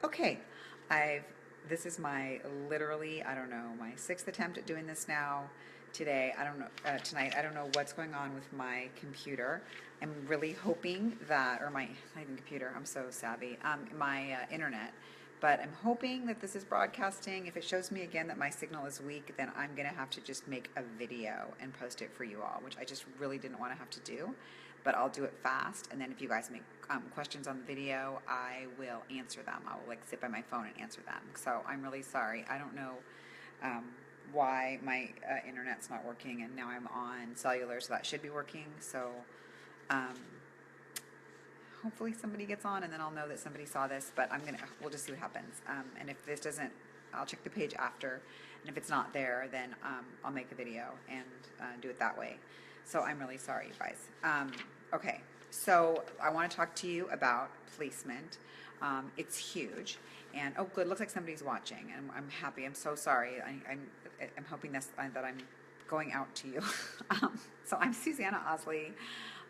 Okay, this is my literally, I don't know, my sixth attempt at doing this now. Today, I don't know, tonight, I don't know what's going on with my computer. I'm really hoping that, or not even computer, I'm so savvy, my internet. But I'm hoping that this is broadcasting. If it shows me again that my signal is weak, then I'm gonna have to just make a video and post it for you all, which I just really didn't want to have to do. But I'll do it fast, and then if you guys make questions on the video, I will answer them. I will like sit by my phone and answer them. So I'm really sorry. I don't know um, why my internet's not working, and now I'm on cellular, so that should be working. So um, hopefully somebody gets on, and then I'll know that somebody saw this. But we'll just see what happens. And if this doesn't, I'll check the page after, and if it's not there, then I'll make a video and do it that way. So I'm really sorry, you guys. Okay, so I want to talk to you about placement. It's huge, and oh, good. Looks like somebody's watching, and I'm happy. I'm so sorry. I'm hoping that I'm going out to you. So I'm Susannah Osley.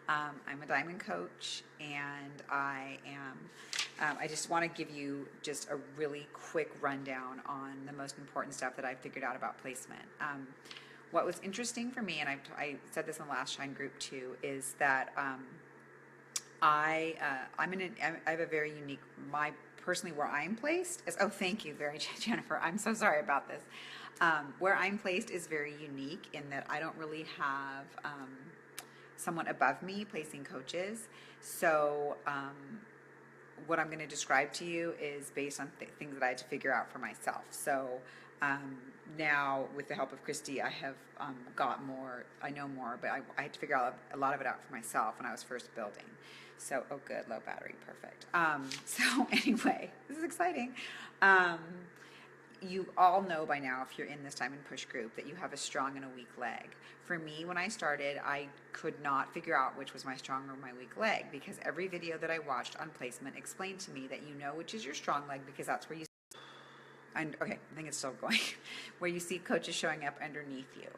I'm a diamond coach, and I am. I just want to give you just a really quick rundown on the most important stuff that I've figured out about placement. What was interesting for me, and I said this in the last Shine group too, is that I have a very unique, personally where I'm placed is, oh, thank you very Jennifer, I'm so sorry about this. Where I'm placed is very unique in that I don't really have someone above me placing coaches. So what I'm going to describe to you is based on things that I had to figure out for myself. So now, with the help of Christy, I have got more, I know more, but I had to figure out a lot of it out for myself when I was first building. So, oh good, low battery, perfect. So anyway, this is exciting. You all know by now, if you're in this Diamond Push group, that you have a strong and a weak leg. For me, when I started, I could not figure out which was my strong or my weak leg, because every video that I watched on placement explained to me that you know which is your strong leg because that's where you, and okay, I think it's still going, where you see coaches showing up underneath you.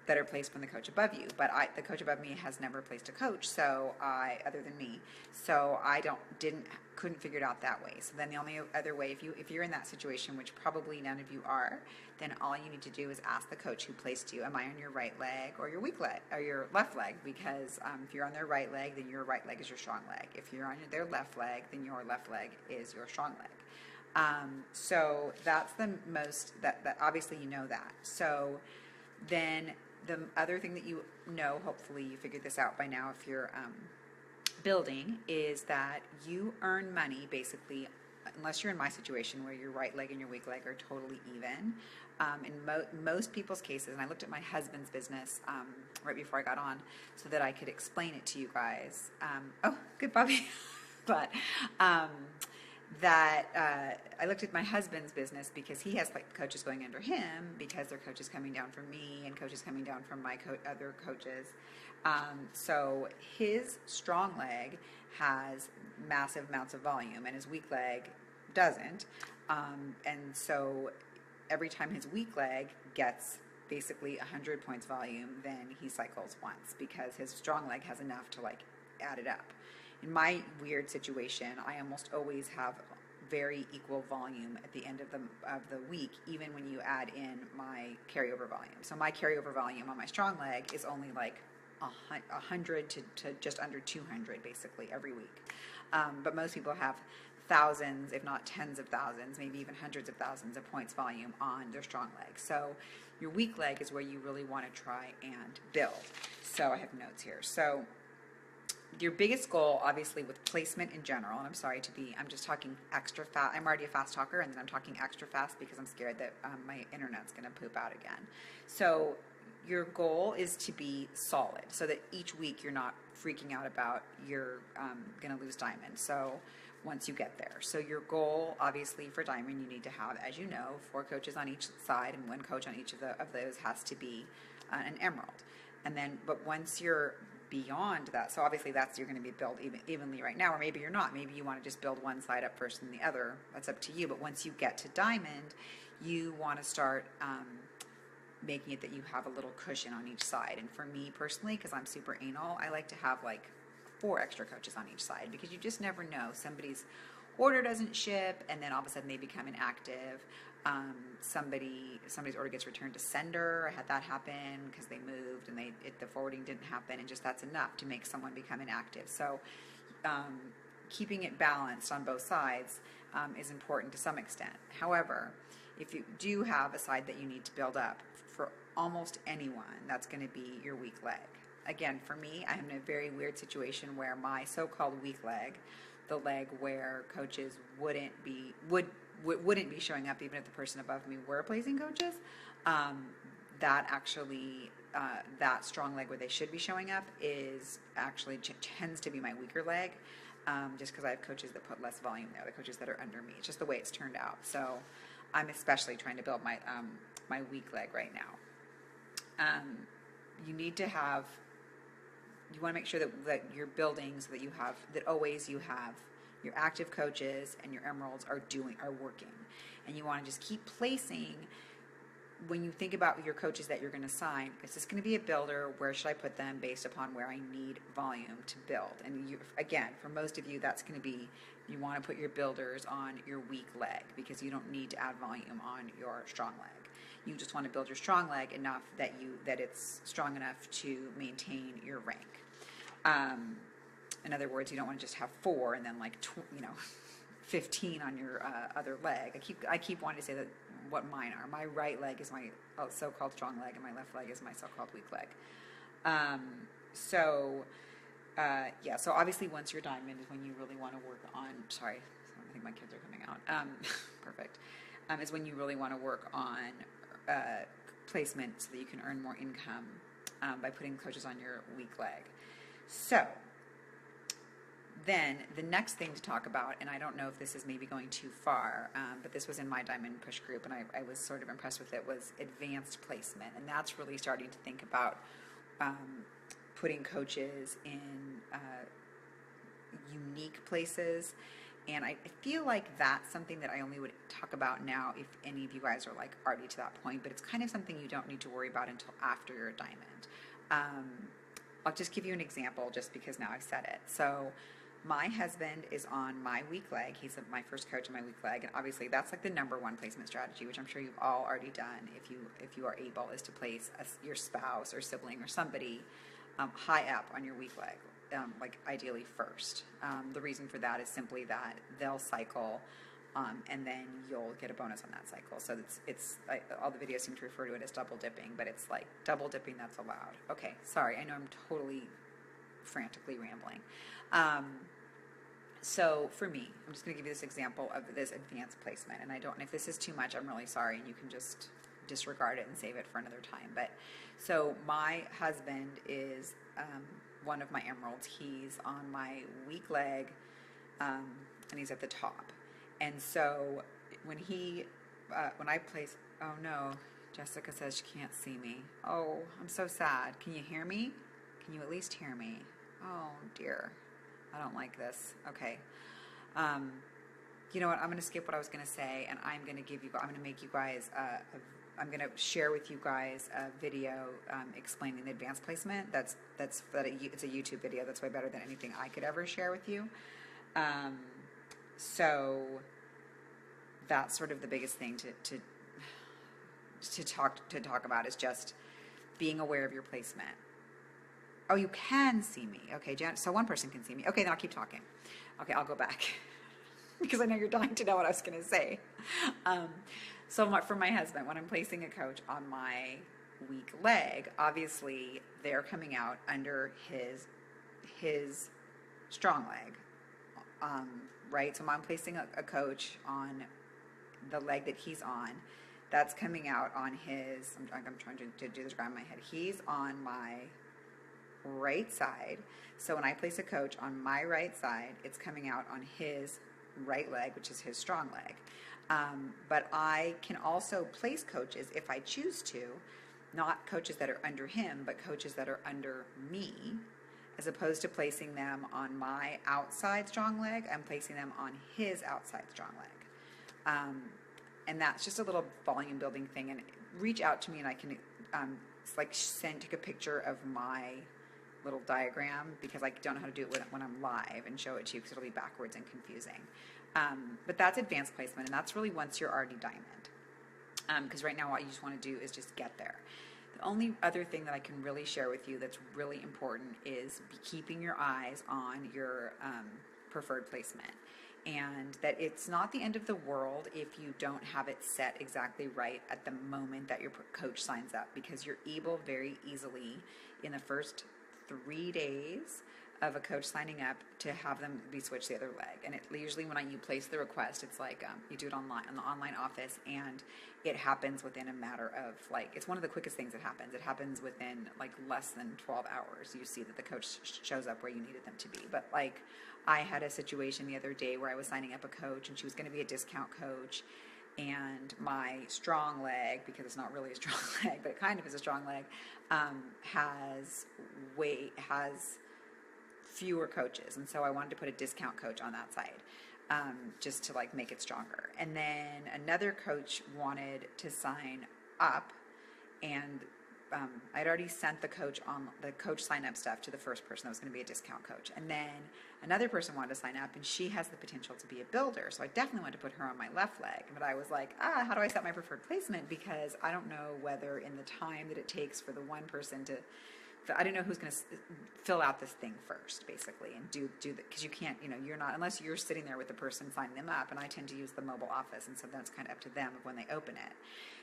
That are placed from the coach above you, but the coach above me has never placed a coach, so other than me, so I couldn't figure it out that way. So then the only other way, if you're in that situation, which probably none of you are, then all you need to do is ask the coach who placed you, am I on your right leg or your weak leg or your left leg? Because if you're on their right leg, then your right leg is your strong leg. If you're on their left leg, then your left leg is your strong leg. So that's the most that obviously you know that. So then the other thing that you know, hopefully you figured this out by now if you're building, is that you earn money basically, unless you're in my situation where your right leg and your weak leg are totally even. In most people's cases, and I looked at my husband's business right before I got on so that I could explain it to you guys. Oh, good, Bobby. But I looked at my husband's business because he has like coaches going under him because there are coaches coming down from me and coaches coming down from my other coaches. So his strong leg has massive amounts of volume and his weak leg doesn't. And so every time his weak leg gets basically 100 points volume, then he cycles once because his strong leg has enough to like add it up. In my weird situation, I almost always have very equal volume at the end of the week, even when you add in my carryover volume. So my carryover volume on my strong leg is only like 100 to just under 200 basically every week. But most people have thousands, if not tens of thousands, maybe even hundreds of thousands of points volume on their strong leg. So your weak leg is where you really want to try and build. So I have notes here. So your biggest goal, obviously, with placement in general, and I'm just talking extra fast. I'm already a fast talker, and then I'm talking extra fast because I'm scared that my internet's going to poop out again. So your goal is to be solid so that each week you're not freaking out about you're going to lose diamond. So once you get there. So your goal, obviously, for diamond, you need to have, as you know, 4 coaches on each side, and 1 coach on each of those has to be an emerald. And then, but once you're beyond that, so obviously you're going to be built evenly right now, or maybe you're not. Maybe you want to just build one side up first and the other. That's up to you. But once you get to diamond, you want to start making it that you have a little cushion on each side. And for me personally, because I'm super anal, I like to have like 4 extra coaches on each side because you just never know. Somebody's order doesn't ship, and then all of a sudden they become inactive. Somebody's order gets returned to sender. I had that happen because they moved and the forwarding didn't happen, and just that's enough to make someone become inactive. So keeping it balanced on both sides is important to some extent. However, if you do have a side that you need to build up, for almost anyone, that's going to be your weak leg. Again, for me, I'm in a very weird situation where my so-called weak leg, the leg where coaches wouldn't be showing up even if the person above me were placing coaches, that actually, that strong leg where they should be showing up is actually tends to be my weaker leg, just because I have coaches that put less volume there, the coaches that are under me. It's just the way it's turned out. So I'm especially trying to build my my weak leg right now. You need to have, you want to make sure that you're building so that you have, that always you have your active coaches and your emeralds are working. And you want to just keep placing, when you think about your coaches that you're going to sign, is this going to be a builder? Where should I put them based upon where I need volume to build? And you, again, for most of you, that's going to be, you want to put your builders on your weak leg because you don't need to add volume on your strong leg. You just want to build your strong leg enough that it's strong enough to maintain your rank. In other words, you don't want to just have 4 and then 15 on your other leg. I keep wanting to say that what mine are. My right leg is my so-called strong leg, and my left leg is my so-called weak leg. So obviously once you're diamond is when you really want to work on, sorry, I think my kids are coming out. Perfect. Is when you really want to work on placement so that you can earn more income by putting coaches on your weak leg. So then the next thing to talk about, and I don't know if this is maybe going too far, but this was in my Diamond Push group, and I was sort of impressed with it, was advanced placement. And that's really starting to think about putting coaches in unique places. And I feel like that's something that I only would talk about now if any of you guys are already to that point, but it's kind of something you don't need to worry about until after you're a diamond. I'll just give you an example just because now I've said it. So my husband is on my weak leg. He's my first coach on my weak leg, and obviously that's the number one placement strategy, which I'm sure you've all already done if you are able, is to place your spouse or sibling or somebody high up on your weak leg. Ideally first. The reason for that is simply that they'll cycle, and then you'll get a bonus on that cycle. So it's all the videos seem to refer to it as double dipping, but it's like double dipping that's allowed. Okay, sorry, I know I'm totally frantically rambling. So for me, I'm just going to give you this example of this advanced placement, and if this is too much, I'm really sorry, and you can just disregard it and save it for another time. But so my husband is one of my emeralds. He's on my weak leg, and he's at the top. And so when I place, oh no, Jessica says she can't see me. Oh, I'm so sad. Can you hear me? Can you at least hear me? Oh dear, I don't like this. Okay. You know what? I'm going to skip what I was going to say, and I'm going to make you guys I'm going to share with you guys a video explaining the advanced placement. It's a YouTube video. That's way better than anything I could ever share with you. So that's sort of the biggest thing to talk about, is just being aware of your placement. Oh, you can see me. Okay, Jan. So one person can see me. Okay, then I'll keep talking. Okay, I'll go back because I know you're dying to know what I was going to say. So for my husband, when I'm placing a coach on my weak leg, obviously they're coming out under his strong leg, right? So when I'm placing a coach on the leg that he's on, that's coming out on his, I'm trying to do this around my head. He's on my right side. So when I place a coach on my right side, it's coming out on his right leg, which is his strong leg. But I can also place coaches if I choose to, not coaches that are under him, but coaches that are under me, as opposed to placing them on my outside strong leg. I'm placing them on his outside strong leg. And that's just a little volume building thing. And reach out to me and I can take a picture of my little diagram because I don't know how to do it when I'm live and show it to you because it'll be backwards and confusing. But that's advanced placement, and that's really once you're already diamond. Because right now what you just want to do is just get there. The only other thing that I can really share with you that's really important is keeping your eyes on your preferred placement. And that it's not the end of the world if you don't have it set exactly right at the moment that your coach signs up, because you're able very easily in the first 3 days of a coach signing up to have them be switched the other leg. And it usually when you place the request, it's like you do it online in the online office, and it happens within a matter of like, it's one of the quickest things that happens. It happens within like less than 12 hours. You see that the coach shows up where you needed them to be. But like, I had a situation the other day where I was signing up a coach, and she was going to be a discount coach, and my strong leg, because it's not really a strong leg, but it kind of is a strong leg, has fewer coaches, and so I wanted to put a discount coach on that side, just to like make it stronger. And then another coach wanted to sign up, and I'd already sent the coach sign up stuff to the first person that was going to be a discount coach, and then another person wanted to sign up, and she has the potential to be a builder, so I definitely wanted to put her on my left leg. But I was like, how do I set my preferred placement, because I don't know whether in the time that it takes for the one person to, I don't know who's going to fill out this thing first, basically, and do the, because you can't, you're not, unless you're sitting there with the person signing them up, and I tend to use the mobile office, and so then it's kind of up to them of when they open it.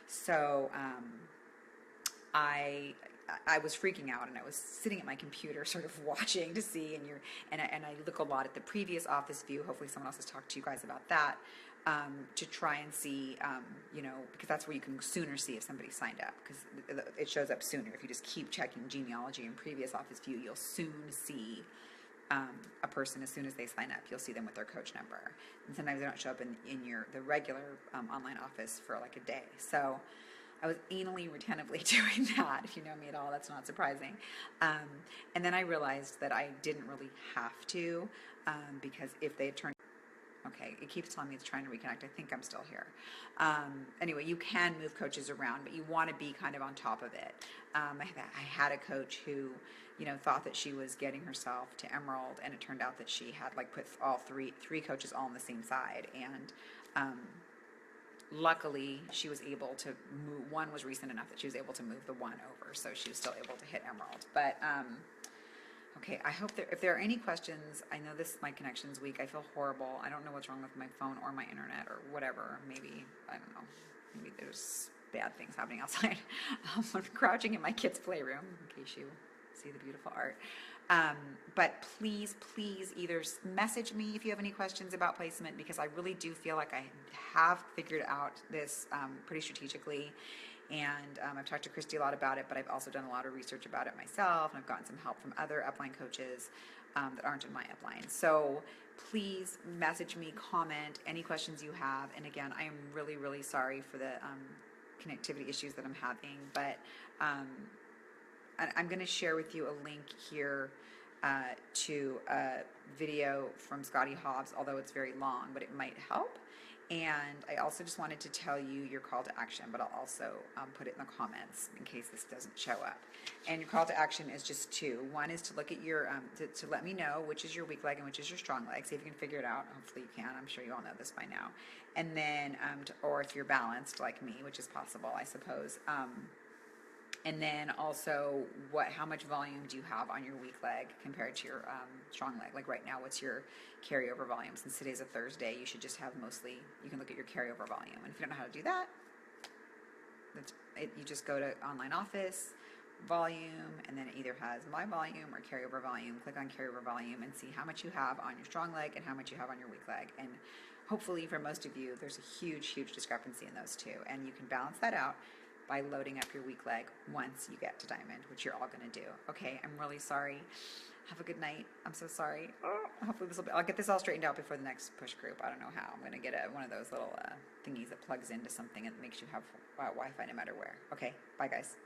So I was freaking out, and I was sitting at my computer sort of watching to see, and I look a lot at the previous office view. Hopefully someone else has talked to you guys about that, to try and see, because that's where you can sooner see if somebody signed up, because it shows up sooner. If you just keep checking genealogy in previous office view, you'll soon see a person as soon as they sign up. You'll see them with their coach number, and sometimes they don't show up in the regular online office for like a day. So I was anally retentively doing that. If you know me at all, that's not surprising. And then I realized that I didn't really have to, because if they had turned, okay, it keeps telling me it's trying to reconnect. I think I'm still here. Anyway, you can move coaches around, but you want to be kind of on top of it. I had a coach who, thought that she was getting herself to Emerald, and it turned out that she had like put all three coaches all on the same side, and luckily, she was able to move. One was recent enough that she was able to move the one over, so she was still able to hit Emerald. But okay, I hope if there are any questions, I know this is my connections week. I feel horrible. I don't know what's wrong with my phone or my internet or whatever. Maybe, I don't know. Maybe there's bad things happening outside. I'm crouching in my kids' playroom, in case you see the beautiful art. But please either message me if you have any questions about placement, because I really do feel like I have figured out this pretty strategically. And I've talked to Christy a lot about it, but I've also done a lot of research about it myself, and I've gotten some help from other upline coaches that aren't in my upline. So please message me, comment any questions you have. And again, I am really, really sorry for the connectivity issues that I'm having, but I'm going to share with you a link here to a video from Scotty Hobbs, although it's very long, but it might help. And I also just wanted to tell you your call to action, but I'll also put it in the comments in case this doesn't show up. And your call to action is just two. One is to look at your, to let me know which is your weak leg and which is your strong leg. See if you can figure it out. Hopefully you can. I'm sure you all know this by now. And then, or if you're balanced like me, which is possible, I suppose. And then also, how much volume do you have on your weak leg compared to your strong leg? Like right now, what's your carryover volume? Since today's a Thursday, you should just have mostly, you can look at your carryover volume. And if you don't know how to do that, you just go to online office, volume, and then it either has my volume or carryover volume. Click on carryover volume and see how much you have on your strong leg and how much you have on your weak leg. And hopefully for most of you, there's a huge discrepancy in those two. And you can balance that out by loading up your weak leg once you get to diamond, which you're all going to do. Okay, I'm really sorry. Have a good night. I'm so sorry. Hopefully I'll get this all straightened out before the next push group. I don't know how. I'm going to get one of those little thingies that plugs into something and makes you have Wi-Fi no matter where. Okay, bye guys.